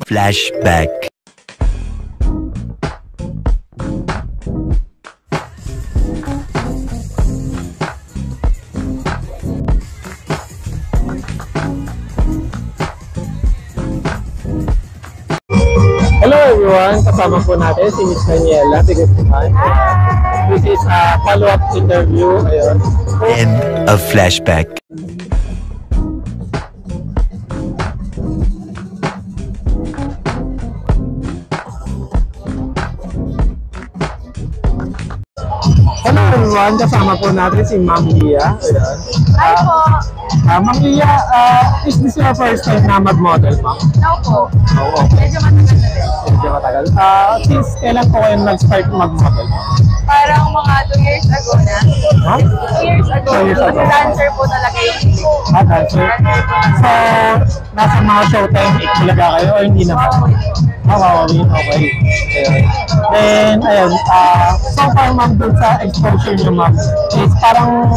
Flashback. Hello everyone! Kasama po natin si Miss Daniela Tigasiman. This is a follow-up interview. Ayun. End of Flashback. Hello everyone! Kasama po natin si Ma'am Lia. Ayun. Hi po. Ma'am Lia, is this your first time na mag-model, ma'am? No po. Oo. Medyo matagal na rin. Medyo matagal. Since kailan po kayo nag-start mag-model? Parang mga 2 years ago na. Ha? 2 years ago. 2 years ago. Kasi dancer po talaga yung Dancer. So, nasa mga showtime talaga kayo o hindi naman? Wawawin, okay. Then, ayun, so far ma'am dun sa exposure nyo ma'am, is parang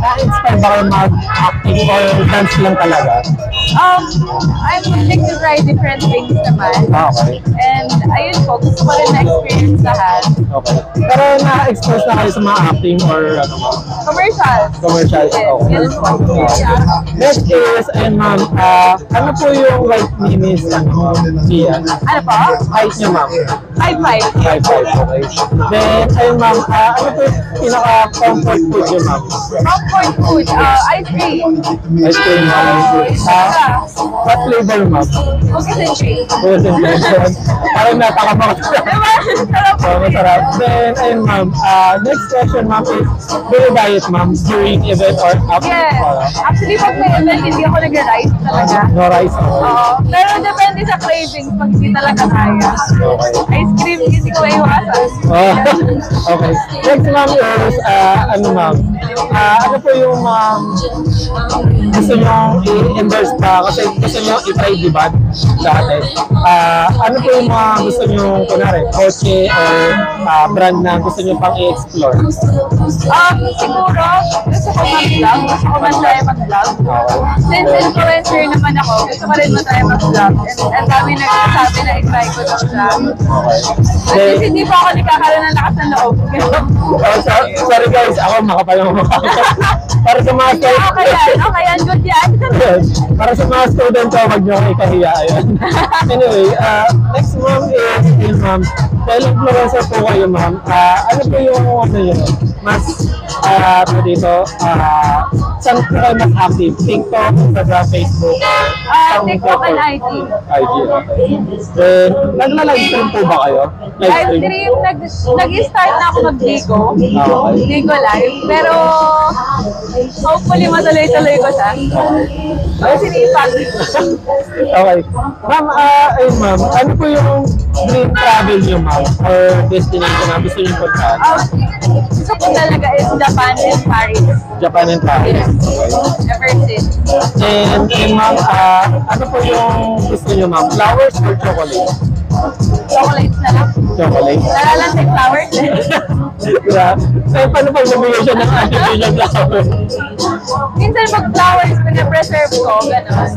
na-inspire ba kayo mag-acting or dance lang talaga? I'm willing to try different things naman. Okay. And ayun po, gusto ko rin na-experience lahat. Okay. Pero na-expose na kayo sa mga acting or ano ma'am? Commercials. Commercials, Yes, okay. yes po. Next is, ayun ma'am, ano po yung right ni Miss Lia? Ano po? Height niya ma'am? 5'5". 5'5", okay. Then, ayun ma'am, ano po yung pinaka-comfort food niyo ma'am? Comfort food, ice cream. Ice cream ma'am. What flavor ma'am? Cookies and cream. Frozen version. Parang napaka-mga Diba? Sarap po. masarap. Then, ayun ma'am, next question ma'am is, do you diet ma'am during event or after? Yes. Actually, pag may event, hindi ako nag-rice talaga. No rice, okay. Oo. Pero depende sa cravings pag hindi talaga kaya. Ice cream, hindi ko iwasan. Oh, okay. Next ma'am is, ano ma'am, ano po yung gusto nyo i-endorse pa kasi gusto nyo i-try diba dati? Ano po yung mga gusto nyo, kunwari, kotse or brand na gusto nyo pang i-explore? Siguro, gusto ko mag-vlog. Gusto ko man tayo mag-vlog. Since influencer naman ako, gusto ko rin man tayo mag-vlog. And ang dami nagsasabi na i-try ko daw siya. At least hindi pa ako nagkakaroon ng lakas ng loob. Sorry guys, ako makapal ang mukha. Para sa mga Okay yan, good yan. para sa mga student ko, wag nyo akong ikahiya. Ayun. Anyway, next ma'am is, yun ma'am, dahil influencer po kayo ma'am, ano po yung ano yun, mas dito, saan po kayo mas active? TikTok, Instagram, Facebook? TikTok and IG. IG, okay. Then, nagla-livestream po ba kayo? Livestream, nag-start na ako mag-Ligo. Ligo live. Pero, hopefully matuloy-tuloy ko siya. Kasi sinipag. Okay. Ma'am, ayun ma'am, ano po yung dream travel niyo ma'am? Or destination na gusto niyo puntahan? Gusto ko talaga is Japan and Paris. Japan and Paris. Okay. Ever since. And ma'am, ano po yung gusto niyo ma'am? Flowers or chocolate? Chocolates na lang. Chocolate? Nalalantik flowers. Yeah. Eh, paano pag nabigay siya ng artificial flowers? Minsan pag flowers, pinapreserve ko, gano'n.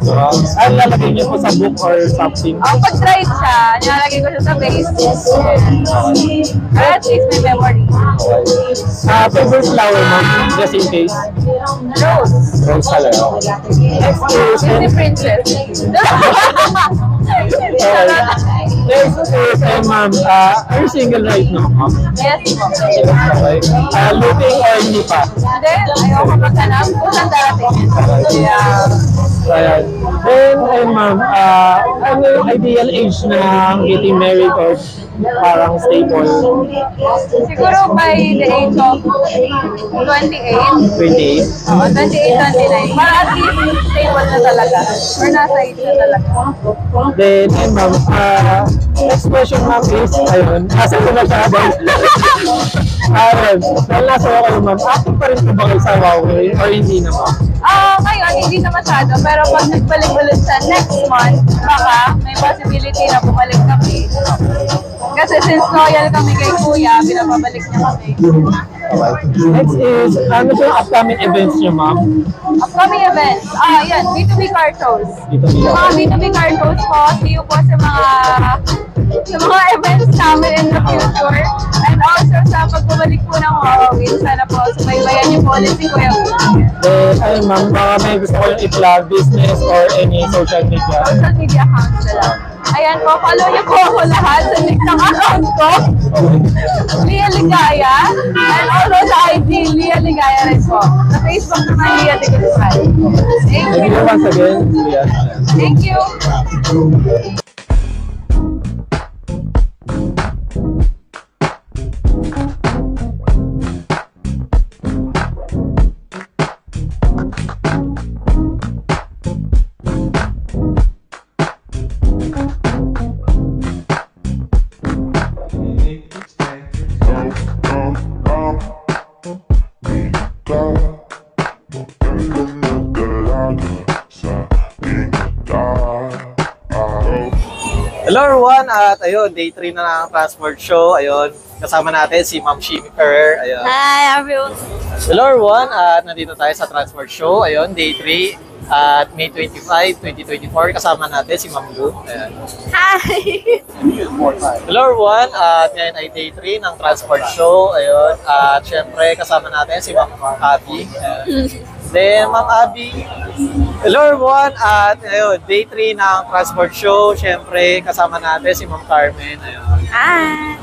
Ano lalagay niyo po sa book or something? Pag dried siya, nilalagay ko siya sa base. At least may memory. Favorite flower ma'am, just in case? Rose. Rose color. Next is, Disney princess. next is, ma'am, are you single right now ma'am? Yes po. Okay. Looking or hindi pa? Hindi, ayoko maghanap. Kusang darating. Yeah. Ayan. Then, ayun ma'am, ano yung ideal age na getting married or parang stable? Siguro by the age of 28. 28? Oo, 28, 29. Para at least stable na talaga. Or nasa age na talaga. Then, ayun ma'am, next question ma'am is, ayun, nasa ko na siya dahil. Ayun, dahil nasa ko kayo ma'am, active pa rin po ba kayo sa Huawei or hindi na ma'am? Ngayon, hindi na masyado. Pero pag nagbalik ulit sa next month, baka may possibility na bumalik kami. Kasi since loyal kami kay Kuya, pinapabalik niya kami. Okay. Next is, ano po yung upcoming events niyo, ma'am? Upcoming events. Yan. B2B car shows. Dito Sa mga niyo. B2B car shows po, see you po sa mga events namin in the future. And also sa pagbabalik po ng Halloween, sana po subaybayan niyo po ulit si Kuya Will. Then, ayun ma'am, may gusto ko yung i-plug, business or any social media. Social media accounts na lang. Ayan po, follow niyo po ako lahat sa TikTok account ko. Lia Ligaya. And also sa IG, Lia Ligaya rin po. Sa Facebook naman, Lia Ligaya. Thank Thank you you. once again. Yeah. Thank you. Hello everyone, at ayun, day 3 na ng Transport Show. Ayun, kasama natin si Ma'am Shimi Ferrer. Ayun. Hi, everyone. Hello everyone, at nandito tayo sa Transport Show. Ayun, day 3 at May 25, 2024. Kasama natin si Ma'am Lu. Ayun. Hi. Hello everyone, at ngayon ay day 3 ng Transport Show. Ayun, at syempre kasama natin si Ma'am Abby. Ayun. Then, Ma'am Abby, hello everyone, at ayun, day 3 ng Transport Show. Syempre, kasama natin si Ma'am Carmen. Ayun. Hi.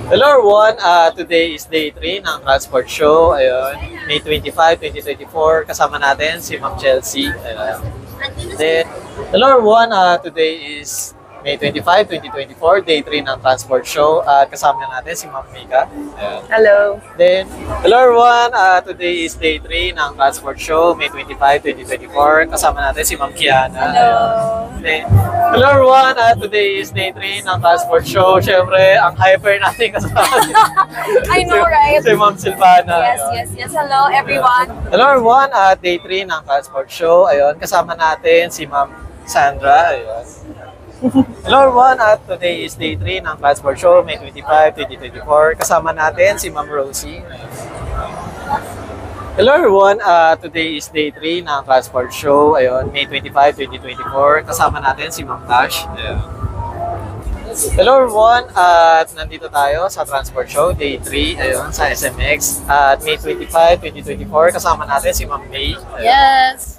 Hello everyone, today is day 3 ng Transport Show. Ayun, May 25, 2024. Kasama natin si Ma'am Chelsea. Ayun. Then, hello everyone, today is May 25, 2024, day 3 ng Transport Show. At kasama natin si Ma'am Mika. Ayun. Hello. Then, hello everyone, today is day 3 ng Transport Show, May 25, 2024. Kasama natin si Ma'am Kiana. Hello. Then, hello everyone, today is day 3 ng Transport Show. Siyempre, ang hyper natin kasama. I know, right? Si Ma'am Silvana. Yes, Ayun. yes, yes. Hello, everyone. Hello everyone, day 3 ng Transport Show. Ayun, kasama natin si Ma'am Sandra. Ayun. Hello everyone, today is day 3 ng Transport Show, May 25, 2024. Kasama natin si Ma'am Rosie. Hello everyone, today is day 3 ng Transport Show, ayun, May 25, 2024. Kasama natin si Ma'am Tash. Ayun. Hello everyone, at nandito tayo sa Transport Show, day 3, ayun, sa SMX. At May 25, 2024. Kasama natin si Ma'am May. Ayun. Yes.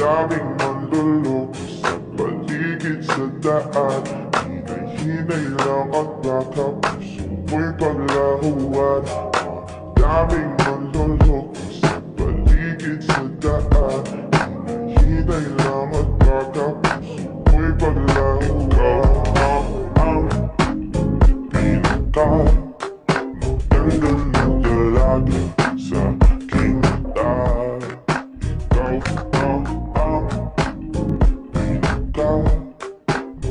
Daming mandulog sa paligid sa daan. Hinay-hinay lang at baka puso mo'y paglahuan. Daming mandulog sa paligid sa daan. Hinay-hinay lang at baka puso mo'y paglahuan. Ang pinaka magandang na dalaga sa aking mata. Ikaw ang pinaka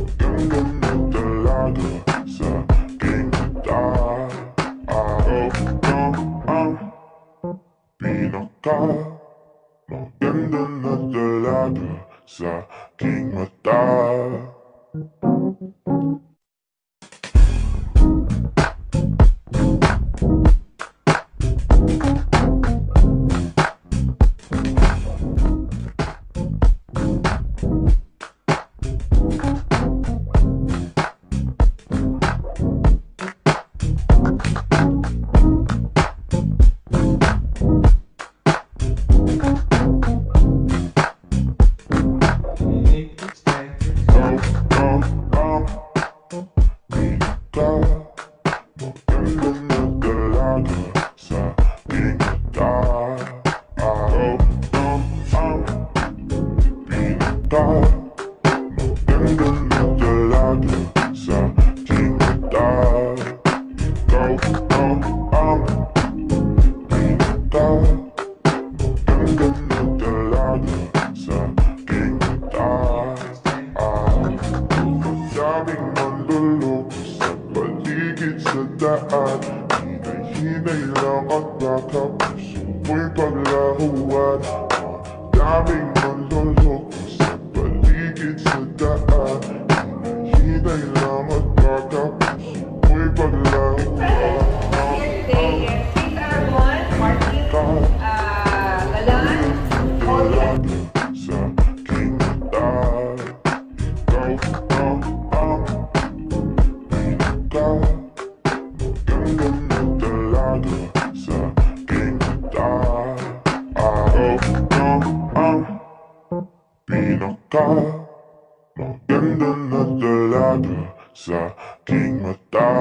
magandang na dalaga sa aking mata. Ikaw ang pinaka magandang na dalaga sa aking mata. ka. Maganda na dalaga sa aking mata. Ikaw ang pinaka. Maganda na dalaga sa aking mata. Ikaw ang pinaka. Maganda na dalaga sa aking mata. Daming manlulok sa paligid sa daan. Hinay-hinay lang at baka puso mo'y paglahuan. Daming manlulok sa paligid sa daan. Hinay-hinay lang at baka puso mo'y paglahuan. Sa aking mata. Ikaw ang pinaka. Maganda na dalaga sa aking mata. Ikaw ang pinaka. Maganda na dalaga sa aking mata.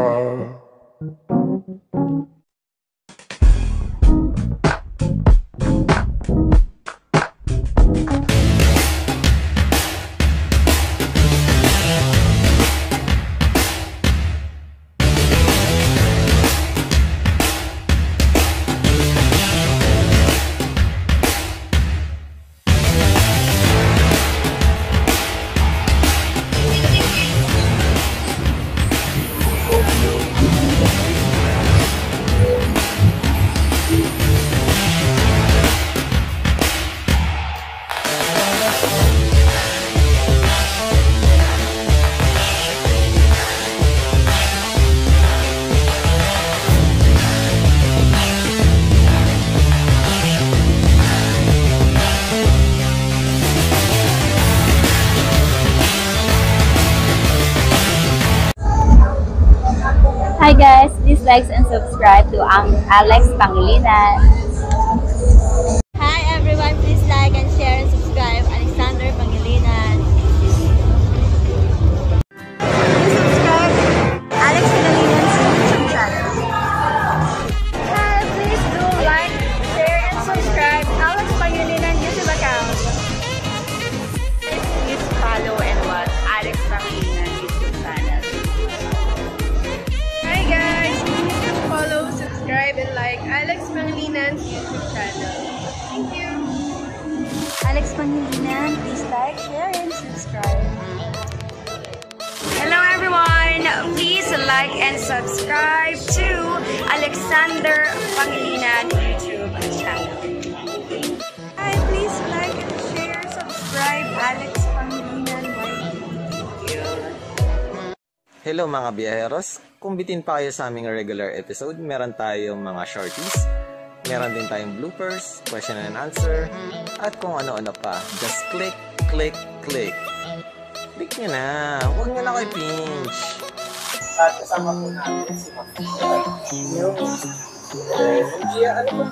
Hi guys, please like and subscribe to Alex Pangilinan. Hi everyone, please like and share and subscribe Alexander Pangilinan. Subscribe Alex Pangilinan's YouTube channel. Hi, please do like, share and subscribe Alex Pangilinan YouTube account. Please follow and watch Alex Pangilinan YouTube channel. Hi guys, please follow, subscribe, and like Alex Pangilinan's YouTube channel. Thank you. Alex Pangilinan, please like, share and subscribe. Hello everyone, please like and subscribe to Alexander Pangilinan YouTube channel. Hi, please like and share, subscribe Alex Pangilinan YT. Thank you. Hello mga biyaheros, kung bitin pa kayo sa aming regular episode, meron tayong mga shorties, meron din tayong bloopers, question and answer, at kung ano-ano pa. Just click, click, click. Click nyo na, huwag nyo na kayo pinch. At kasama po natin si Ma'am. Ano po